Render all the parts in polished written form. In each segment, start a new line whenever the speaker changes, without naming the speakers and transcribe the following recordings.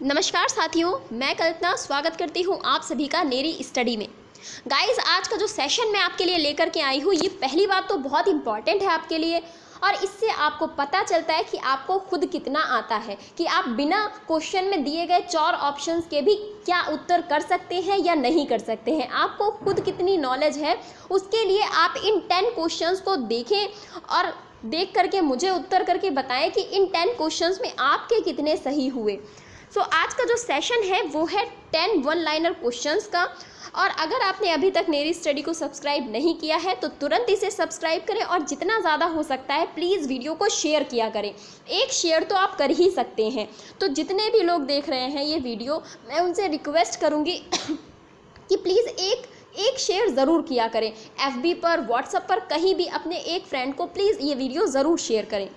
नमस्कार साथियों, मैं कल्पना स्वागत करती हूँ आप सभी का नेरी स्टडी में। गाइस, आज का जो सेशन मैं आपके लिए लेकर के आई हूँ, ये पहली बात तो बहुत इंपॉर्टेंट है आपके लिए और इससे आपको पता चलता है कि आपको खुद कितना आता है, कि आप बिना क्वेश्चन में दिए गए 4 ऑप्शंस के भी क्या उत्तर कर सकते हैं या नहीं कर सकते हैं। आपको खुद कितनी नॉलेज है, उसके लिए आप इन 10 क्वेश्चंस को देखें और देख करके मुझे उत्तर करके बताएं कि इन 10 क्वेश्चंस में आपके कितने सही हुए। आज का जो सेशन है वो है 10 वन लाइनर क्वेश्चंस का। और अगर आपने अभी तक मेरी स्टडी को सब्सक्राइब नहीं किया है तो तुरंत इसे सब्सक्राइब करें और जितना ज़्यादा हो सकता है प्लीज़ वीडियो को शेयर किया करें। एक शेयर तो आप कर ही सकते हैं। तो जितने भी लोग देख रहे हैं ये वीडियो, मैं उनसे रिक्वेस्ट करूँगी कि प्लीज़ एक शेयर ज़रूर किया करें। FB पर, व्हाट्सएप पर, कहीं भी अपने एक फ्रेंड को प्लीज़ ये वीडियो ज़रूर शेयर करें।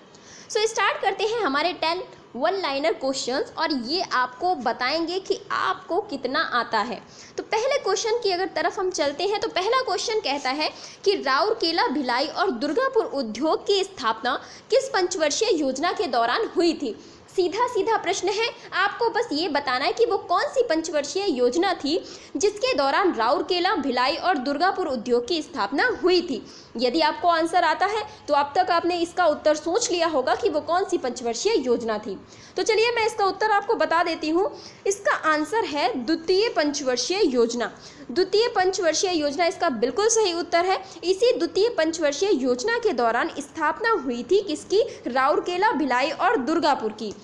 स्टार्ट करते हैं हमारे 10 वन लाइनर क्वेश्चंस और ये आपको बताएंगे कि आपको कितना आता है। तो पहले क्वेश्चन की अगर तरफ हम चलते हैं तो पहला क्वेश्चन कहता है कि राउरकेला, भिलाई और दुर्गापुर उद्योग की स्थापना किस पंचवर्षीय योजना के दौरान हुई थी। सीधा सीधा प्रश्न है, आपको बस ये बताना है कि वो कौन सी पंचवर्षीय योजना थी जिसके दौरान राउरकेला, भिलाई और दुर्गापुर उद्योग की स्थापना हुई थी। यदि आपको आंसर आता है तो अब तक आपने इसका उत्तर सोच लिया होगा कि वो कौन सी पंचवर्षीय योजना थी। तो चलिए मैं इसका उत्तर आपको बता देती हूँ। इसका आंसर है द्वितीय पंचवर्षीय योजना। द्वितीय पंचवर्षीय योजना इसका बिल्कुल सही उत्तर है। इसी द्वितीय पंचवर्षीय योजना के दौरान स्थापना हुई थी किसकी? राउरकेला, भिलाई और दुर्गापुर की।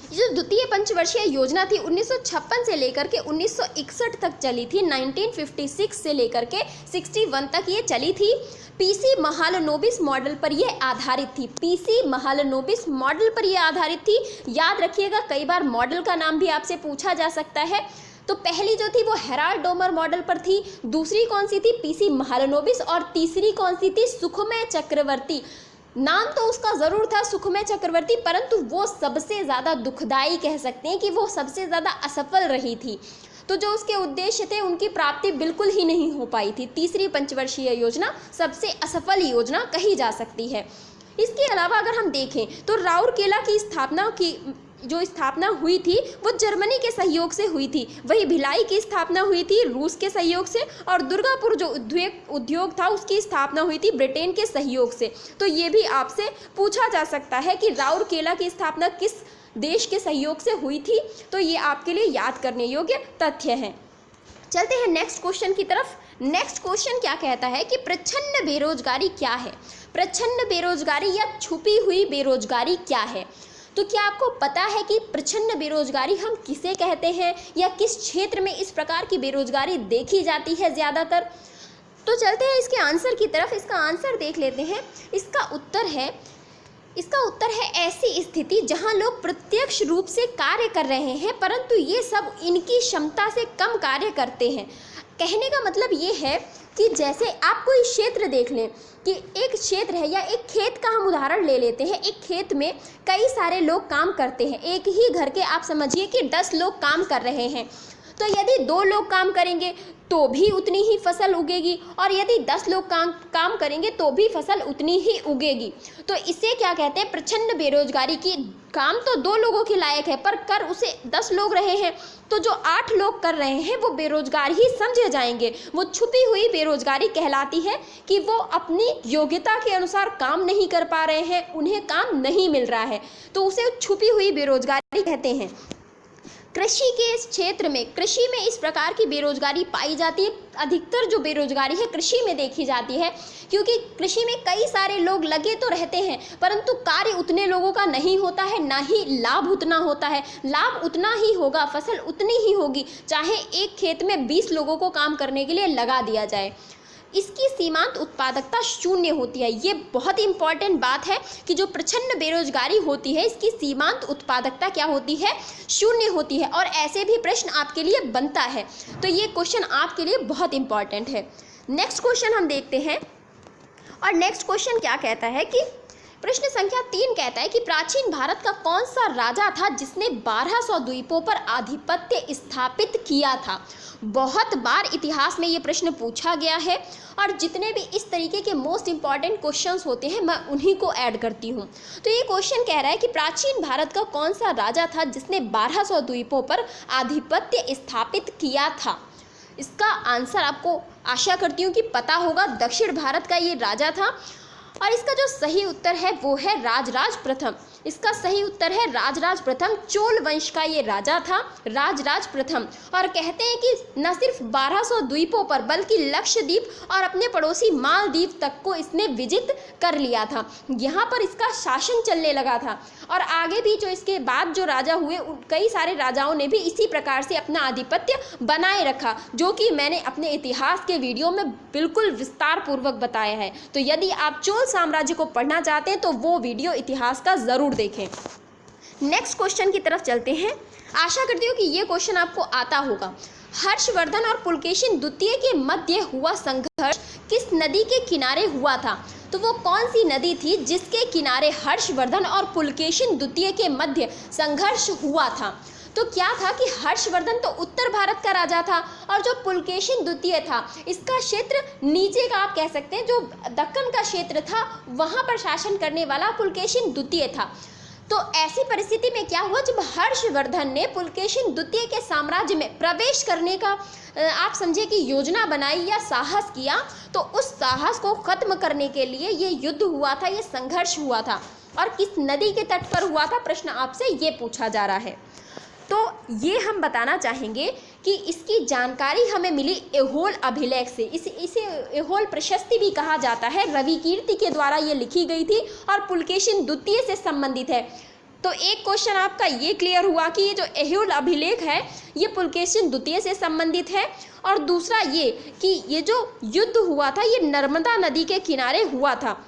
जो द्वितीय पंचवर्षीय योजना थी 1956 से लेकर के 1961 तक चली थी। 1956 से लेकर के 61 तक ये चली थी। पीसी महालनोबिस मॉडल पर यह आधारित थी। पीसी महालनोबिस मॉडल पर यह आधारित थी। याद रखिएगा, कई बार मॉडल का नाम भी आपसे पूछा जा सकता है। तो पहली जो थी वो हेराल्ड डोमर मॉडल पर थी, दूसरी कौन सी थी? पीसी महालनोबिस, और तीसरी कौन सी थी? सुखमय चक्रवर्ती। नाम तो उसका ज़रूर था सुखमय चक्रवर्ती, परंतु वो सबसे ज़्यादा दुखदाई कह सकते हैं कि वो सबसे ज़्यादा असफल रही थी। तो जो उसके उद्देश्य थे उनकी प्राप्ति बिल्कुल ही नहीं हो पाई थी। तीसरी पंचवर्षीय योजना सबसे असफल योजना कही जा सकती है। इसके अलावा अगर हम देखें तो राउरकेला की स्थापना हुई थी वो जर्मनी के सहयोग से हुई थी। वही भिलाई की स्थापना हुई थी रूस के सहयोग से, और दुर्गापुर जो उद्योग था उसकी स्थापना हुई थी ब्रिटेन के सहयोग से। तो ये भी आपसे पूछा जा सकता है कि राउरकेला की स्थापना किस देश के सहयोग से हुई थी। तो ये आपके लिए याद करने योग्य तथ्य है। चलते हैं नेक्स्ट क्वेश्चन की तरफ। नेक्स्ट क्वेश्चन क्या कहता है कि प्रच्छन्न बेरोजगारी क्या है। प्रच्छन्न बेरोजगारी या छुपी हुई बेरोजगारी क्या है। तो क्या आपको पता है कि प्रच्छन्न बेरोजगारी हम किसे कहते हैं या किस क्षेत्र में इस प्रकार की बेरोजगारी देखी जाती है ज़्यादातर। तो चलते हैं इसके आंसर की तरफ। इसका आंसर देख लेते हैं। इसका उत्तर है ऐसी स्थिति जहां लोग प्रत्यक्ष रूप से कार्य कर रहे हैं परंतु ये सब इनकी क्षमता से कम कार्य करते हैं। कहने का मतलब ये है कि जैसे आप कोई क्षेत्र देख लें कि एक क्षेत्र है या एक खेत का हम उदाहरण ले लेते हैं। एक खेत में कई सारे लोग काम करते हैं। एक ही घर के आप समझिए कि 10 लोग काम कर रहे हैं। तो यदि 2 लोग काम करेंगे तो भी उतनी ही फसल उगेगी, और यदि 10 लोग काम करेंगे तो भी फसल उतनी ही उगेगी। तो इसे क्या कहते हैं? प्रच्छन्न बेरोजगारी की। काम तो 2 लोगों के लायक है पर कर उसे 10 लोग रहे हैं, तो जो 8 लोग कर रहे हैं वो बेरोजगार ही समझे जाएंगे। वो छुपी हुई बेरोजगारी कहलाती है कि वो अपनी योग्यता के अनुसार काम नहीं कर पा रहे हैं, उन्हें काम नहीं मिल रहा है, तो उसे छुपी हुई बेरोजगारी कहते हैं। कृषि के इस क्षेत्र में, कृषि में इस प्रकार की बेरोजगारी पाई जाती है। अधिकतर जो बेरोजगारी है कृषि में देखी जाती है, क्योंकि कृषि में कई सारे लोग लगे तो रहते हैं परंतु कार्य उतने लोगों का नहीं होता है, ना ही लाभ उतना होता है। लाभ उतना ही होगा, फसल उतनी ही होगी, चाहे एक खेत में 20 लोगों को काम करने के लिए लगा दिया जाए। इसकी सीमांत उत्पादकता शून्य होती है। ये बहुत इंपॉर्टेंट बात है कि जो प्रच्छन्न बेरोजगारी होती है इसकी सीमांत उत्पादकता क्या होती है? शून्य होती है। और ऐसे भी प्रश्न आपके लिए बनता है, तो ये क्वेश्चन आपके लिए बहुत इंपॉर्टेंट है। नेक्स्ट क्वेश्चन हम देखते हैं। और नेक्स्ट क्वेश्चन क्या कहता है कि प्रश्न संख्या 3 कहता है कि प्राचीन भारत का कौन सा राजा था जिसने 1200 द्वीपों पर आधिपत्य स्थापित किया था। बहुत बार इतिहास में ये प्रश्न पूछा गया है और जितने भी इस तरीके के मोस्ट इंपॉर्टेंट क्वेश्चंस होते हैं मैं उन्हीं को ऐड करती हूँ। तो ये क्वेश्चन कह रहा है कि प्राचीन भारत का कौन सा राजा था जिसने 1200 द्वीपों पर आधिपत्य स्थापित किया था। इसका आंसर आपको आशा करती हूँ कि पता होगा। दक्षिण भारत का ये राजा था और इसका जो सही उत्तर है वो है राजराज प्रथम। इसका सही उत्तर है राजराज प्रथम। चोल वंश का ये राजा था राजराज प्रथम। और कहते हैं कि न सिर्फ 1200 द्वीपों पर बल्कि लक्षद्वीप और अपने पड़ोसी मालदीव तक को इसने विजित कर लिया था। यहाँ पर इसका शासन चलने लगा था और आगे भी जो इसके बाद जो राजा हुए कई सारे राजाओं ने भी इसी प्रकार से अपना आधिपत्य बनाए रखा, जो कि मैंने अपने इतिहास के वीडियो में बिल्कुल विस्तार पूर्वक बताया है। तो यदि आप चोल साम्राज्य को पढ़ना चाहते हैं तो वो वीडियो इतिहास का ज़रूर देखें। नेक्स्ट क्वेश्चन की तरफ चलते हैं। आशा करती हूँ कि ये क्वेश्चन आपको आता होगा। हर्षवर्धन और पुलकेशिन द्वितीय के मध्य हुआ संघर्ष किस नदी के किनारे हुआ था। तो वो कौन सी नदी थी जिसके किनारे हर्षवर्धन और पुलकेशिन द्वितीय के मध्य संघर्ष हुआ था। तो क्या था कि हर्षवर्धन तो उत्तर भारत का राजा था और जो पुलकेशिन द्वितीय था इसका क्षेत्र नीचे का आप कह सकते हैं, जो दक्कन का क्षेत्र था वहाँ पर शासन करने वाला पुलकेशिन द्वितीय था। तो ऐसी परिस्थिति में क्या हुआ, जब हर्षवर्धन ने पुलकेशिन द्वितीय के साम्राज्य में प्रवेश करने का आप समझे कि योजना बनाई या साहस किया, तो उस साहस को खत्म करने के लिए ये युद्ध हुआ था, ये संघर्ष हुआ था। और किस नदी के तट पर हुआ था, प्रश्न आपसे ये पूछा जा रहा है। तो ये हम बताना चाहेंगे कि इसकी जानकारी हमें मिली ऐहोल अभिलेख से। इसे ऐहोल प्रशस्ति भी कहा जाता है। रवि कीर्ति के द्वारा ये लिखी गई थी और पुलकेशिन द्वितीय से संबंधित है। तो एक क्वेश्चन आपका ये क्लियर हुआ कि ये जो ऐहोल अभिलेख है ये पुलकेशिन द्वितीय से संबंधित है। और दूसरा ये कि ये जो युद्ध हुआ था ये नर्मदा नदी के किनारे हुआ था,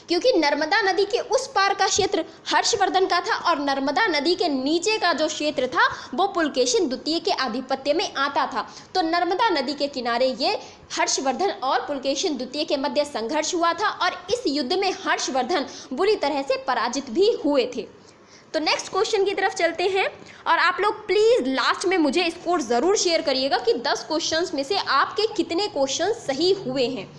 क्योंकि नर्मदा नदी के उस पार का क्षेत्र हर्षवर्धन का था और नर्मदा नदी के नीचे का जो क्षेत्र था वो पुलकेशिन द्वितीय के आधिपत्य में आता था। तो नर्मदा नदी के किनारे ये हर्षवर्धन और पुलकेशिन द्वितीय के मध्य संघर्ष हुआ था और इस युद्ध में हर्षवर्धन बुरी तरह से पराजित भी हुए थे। तो नेक्स्ट क्वेश्चन की तरफ चलते हैं और आप लोग प्लीज़ लास्ट में मुझे स्कोर ज़रूर शेयर करिएगा कि 10 क्वेश्चंस में से आपके कितने क्वेश्चन सही हुए हैं।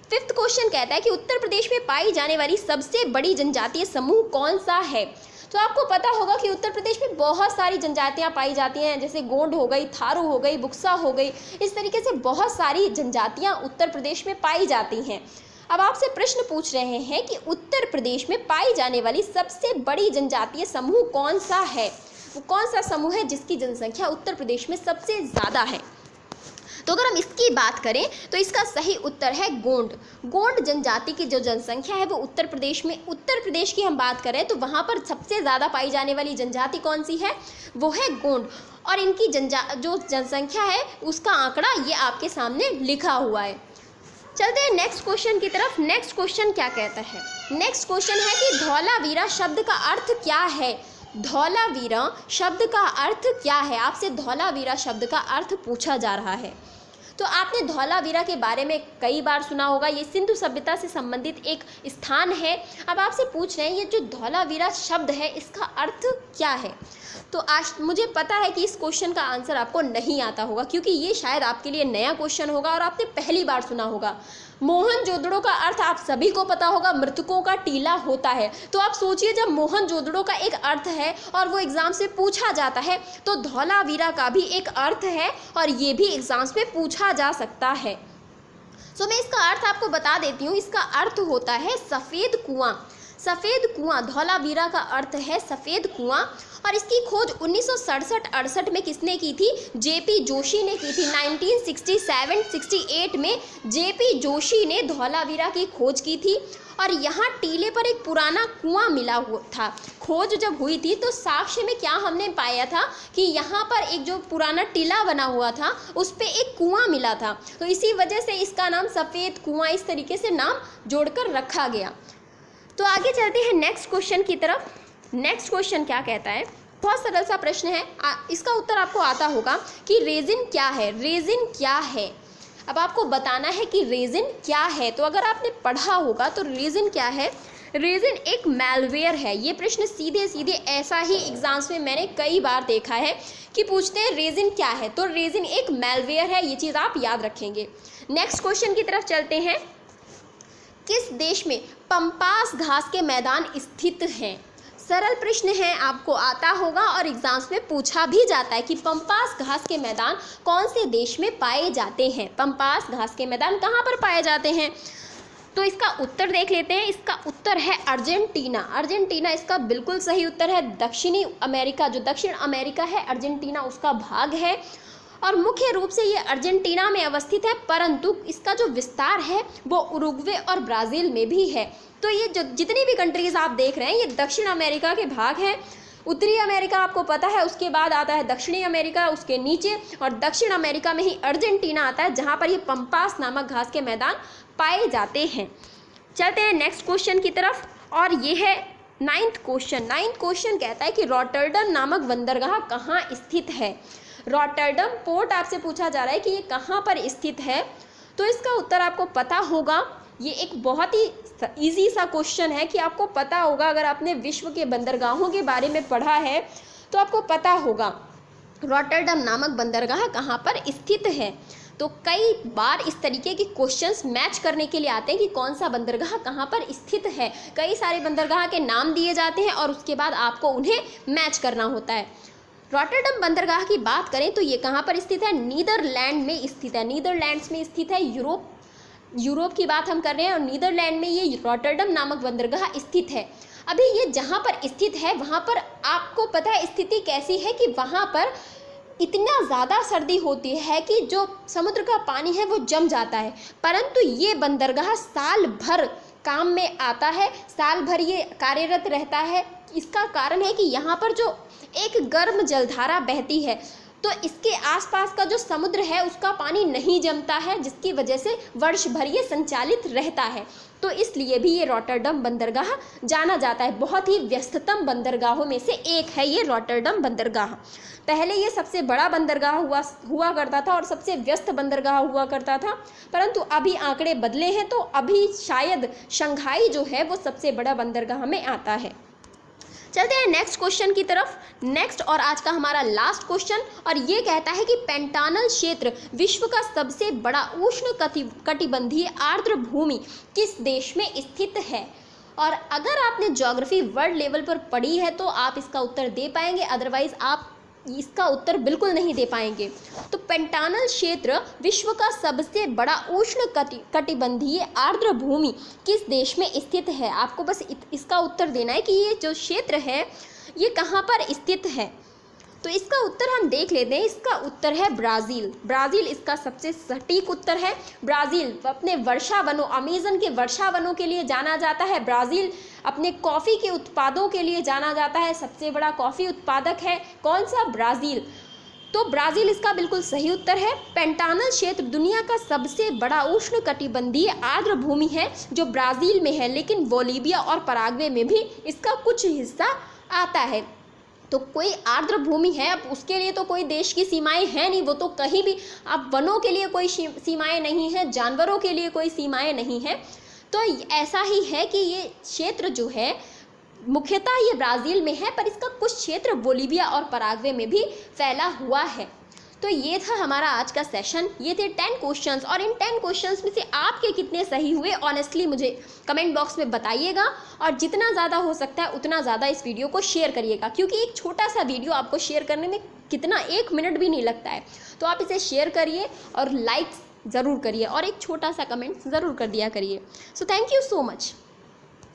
5th क्वेश्चन कहता है कि उत्तर प्रदेश में पाई जाने वाली सबसे बड़ी जनजातीय समूह कौन सा है। तो आपको पता होगा कि उत्तर प्रदेश में बहुत सारी जनजातियां पाई जाती हैं, जैसे गोंड हो गई, थारू हो गई, बुक्सा हो गई। इस तरीके से बहुत सारी जनजातियां उत्तर प्रदेश में पाई जाती हैं। अब आपसे प्रश्न पूछ रहे हैं कि उत्तर प्रदेश में पाई जाने वाली सबसे बड़ी जनजातीय समूह कौन सा है। वो कौन सा समूह है जिसकी जनसंख्या उत्तर प्रदेश में सबसे ज़्यादा है। तो अगर हम इसकी बात करें तो इसका सही उत्तर है गोंड। गोंड जनजाति की जो जनसंख्या है वो उत्तर प्रदेश की हम बात करें तो वहाँ पर सबसे ज़्यादा पाई जाने वाली जनजाति कौन सी है, वो है गोंड। और इनकी जो जनसंख्या है उसका आंकड़ा ये आपके सामने लिखा हुआ है। चलते हैं नेक्स्ट क्वेश्चन की तरफ। नेक्स्ट क्वेश्चन क्या कहता है। नेक्स्ट क्वेश्चन है कि धौलावीरा शब्द का अर्थ क्या है। धौलावीरा शब्द का अर्थ क्या है। आपसे धौलावीरा शब्द का अर्थ पूछा जा रहा है। तो आपने धौलावीरा के बारे में कई बार सुना होगा। ये सिंधु सभ्यता से संबंधित एक स्थान है। अब आपसे पूछ रहे हैं ये जो धौलावीरा शब्द है इसका अर्थ क्या है। तो आज मुझे पता है कि इस क्वेश्चन का आंसर आपको नहीं आता होगा, क्योंकि ये शायद आपके लिए नया क्वेश्चन होगा और आपने पहली बार सुना होगा। मोहनजोदड़ो का अर्थ आप सभी को पता होगा, मृतकों का टीला होता है। तो आप सोचिए जब मोहनजोदड़ो का एक अर्थ है और वो एग्जाम से पूछा जाता है तो धौलावीरा का भी एक अर्थ है और ये भी एग्जाम्स में पूछा जा सकता है। तो मैं इसका अर्थ आपको बता देती हूँ। इसका अर्थ होता है सफ़ेद कुआं। सफ़ेद कुआं, धौलावीरा का अर्थ है सफ़ेद कुआं। और इसकी खोज 1967-68 में किसने की थी, जेपी जोशी ने की थी। 1967-68 में जेपी जोशी ने धौलावीरा की खोज की थी। और यहाँ टीले पर एक पुराना कुआं मिला हुआ था। खोज जब हुई थी तो साक्ष्य में क्या हमने पाया था कि यहाँ पर एक जो पुराना टीला बना हुआ था उस पर एक कुआं मिला था। तो इसी वजह से इसका नाम सफ़ेद कुआं इस तरीके से नाम जोड़कर रखा गया। तो आगे चलते हैं नेक्स्ट क्वेश्चन की तरफ। नेक्स्ट क्वेश्चन क्या कहता है, बहुत सरल सा प्रश्न है। इसका उत्तर आपको आता होगा कि रेजिन क्या है। रेजिन क्या है, अब आपको बताना है कि रेजिन क्या है। तो अगर आपने पढ़ा होगा तो रेजिन क्या है, रेजिन एक मैलवेयर है। ये प्रश्न सीधे सीधे ऐसा ही एग्जाम्स में मैंने कई बार देखा है कि पूछते हैं रेजिन क्या है, तो रेजिन एक मैलवेयर है, ये चीज़ आप याद रखेंगे। नेक्स्ट क्वेश्चन की तरफ चलते हैं। किस देश में पंपास घास के मैदान स्थित हैं? सरल प्रश्न है, आपको आता होगा और एग्जाम्स में पूछा भी जाता है कि पंपास घास के मैदान कौन से देश में पाए जाते हैं। पंपास घास के मैदान कहाँ पर पाए जाते हैं? तो इसका उत्तर देख लेते हैं। इसका उत्तर है अर्जेंटीना। अर्जेंटीना इसका बिल्कुल सही उत्तर है। दक्षिणी अमेरिका, जो दक्षिण अमेरिका है, अर्जेंटीना उसका भाग है और मुख्य रूप से ये अर्जेंटीना में अवस्थित है, परंतु इसका जो विस्तार है वो उरुग्वे और ब्राज़ील में भी है। तो ये जो जितनी भी कंट्रीज़ आप देख रहे हैं ये दक्षिण अमेरिका के भाग हैं। उत्तरी अमेरिका आपको पता है, उसके बाद आता है दक्षिणी अमेरिका, उसके नीचे, और दक्षिण अमेरिका में ही अर्जेंटीना आता है जहाँ पर ये पंपास नामक घास के मैदान पाए जाते हैं। चलते हैं नेक्स्ट क्वेश्चन की तरफ और ये है 9th क्वेश्चन। 9th क्वेश्चन कहता है कि रॉटरडम नामक बंदरगाह कहाँ स्थित है? रॉटरडम पोर्ट आपसे पूछा जा रहा है कि ये कहाँ पर स्थित है, तो इसका उत्तर आपको पता होगा। ये एक बहुत ही इजी सा क्वेश्चन है कि आपको पता होगा, अगर आपने विश्व के बंदरगाहों के बारे में पढ़ा है तो आपको पता होगा रॉटरडम नामक बंदरगाह कहाँ पर स्थित है। तो कई बार इस तरीके के क्वेश्चंस मैच करने के लिए आते हैं कि कौन सा बंदरगाह कहाँ पर स्थित है। कई सारे बंदरगाह के नाम दिए जाते हैं और उसके बाद आपको उन्हें मैच करना होता है। रॉटरडम बंदरगाह की बात करें तो ये कहाँ पर स्थित है? नीदरलैंड में स्थित है। नीदरलैंड्स में स्थित है। यूरोप की बात हम कर रहे हैं और नीदरलैंड में ये रॉटरडम नामक बंदरगाह स्थित है। अभी ये जहाँ पर स्थित है वहाँ पर आपको पता है स्थिति कैसी है कि वहाँ पर इतना ज़्यादा सर्दी होती है कि जो समुद्र का पानी है वो जम जाता है, परंतु ये बंदरगाह साल भर काम में आता है, साल भर ये कार्यरत रहता है। इसका कारण है कि यहाँ पर जो एक गर्म जलधारा बहती है तो इसके आसपास का जो समुद्र है उसका पानी नहीं जमता है, जिसकी वजह से वर्ष भर ये संचालित रहता है। तो इसलिए भी ये रॉटरडम बंदरगाह जाना जाता है। बहुत ही व्यस्ततम बंदरगाहों में से एक है ये रॉटरडम बंदरगाह। पहले ये सबसे बड़ा बंदरगाह हुआ करता था और सबसे व्यस्त बंदरगाह हुआ करता था, परंतु अभी आंकड़े बदले हैं तो अभी शायद शंघाई जो है वो सबसे बड़ा बंदरगाह में आता है। चलते हैं नेक्स्ट क्वेश्चन की तरफ। नेक्स्ट और आज का हमारा लास्ट क्वेश्चन, और ये कहता है कि पेंटानल क्षेत्र विश्व का सबसे बड़ा उष्ण कटिबंधीय आर्द्र भूमि किस देश में स्थित है? और अगर आपने ज्योग्राफी वर्ल्ड लेवल पर पढ़ी है तो आप इसका उत्तर दे पाएंगे, अदरवाइज आप इसका उत्तर बिल्कुल नहीं दे पाएंगे। तो पेंटानल क्षेत्र विश्व का सबसे बड़ा उष्ण कटिबंधीय आर्द्र भूमि किस देश में स्थित है? आपको बस इसका उत्तर देना है कि ये जो क्षेत्र है ये कहाँ पर स्थित है। तो इसका उत्तर हम देख लेते हैं। इसका उत्तर है ब्राज़ील। ब्राज़ील इसका सबसे सटीक उत्तर है। ब्राज़ील अपने वर्षा वनों, अमेज़न के वर्षा वनों के लिए जाना जाता है। ब्राज़ील अपने कॉफ़ी के उत्पादों के लिए जाना जाता है। सबसे बड़ा कॉफ़ी उत्पादक है कौन सा? ब्राज़ील। तो ब्राज़ील इसका बिल्कुल सही उत्तर है। पेंटानल क्षेत्र दुनिया का सबसे बड़ा उष्ण कटिबंधीय आर्द्र भूमि है जो ब्राज़ील में है, लेकिन बोलीविया और पराग्वे में भी इसका कुछ हिस्सा आता है। तो कोई आर्द्र भूमि है, अब उसके लिए तो कोई देश की सीमाएं हैं नहीं, वो तो कहीं भी, अब वनों के लिए कोई सीमाएं नहीं हैं, जानवरों के लिए कोई सीमाएं नहीं हैं। तो ऐसा ही है कि ये क्षेत्र जो है मुख्यतः ये ब्राज़ील में है, पर इसका कुछ क्षेत्र बोलीविया और पराग्वे में भी फैला हुआ है। तो ये था हमारा आज का सेशन। ये थे 10 क्वेश्चंस, और इन 10 क्वेश्चंस में से आपके कितने सही हुए ऑनेस्टली मुझे कमेंट बॉक्स में बताइएगा, और जितना ज़्यादा हो सकता है उतना ज़्यादा इस वीडियो को शेयर करिएगा, क्योंकि एक छोटा सा वीडियो आपको शेयर करने में कितना 1 मिनट भी नहीं लगता है। तो आप इसे शेयर करिए और लाइक ज़रूर करिए और एक छोटा सा कमेंट ज़रूर कर दिया करिए। So thank you so much.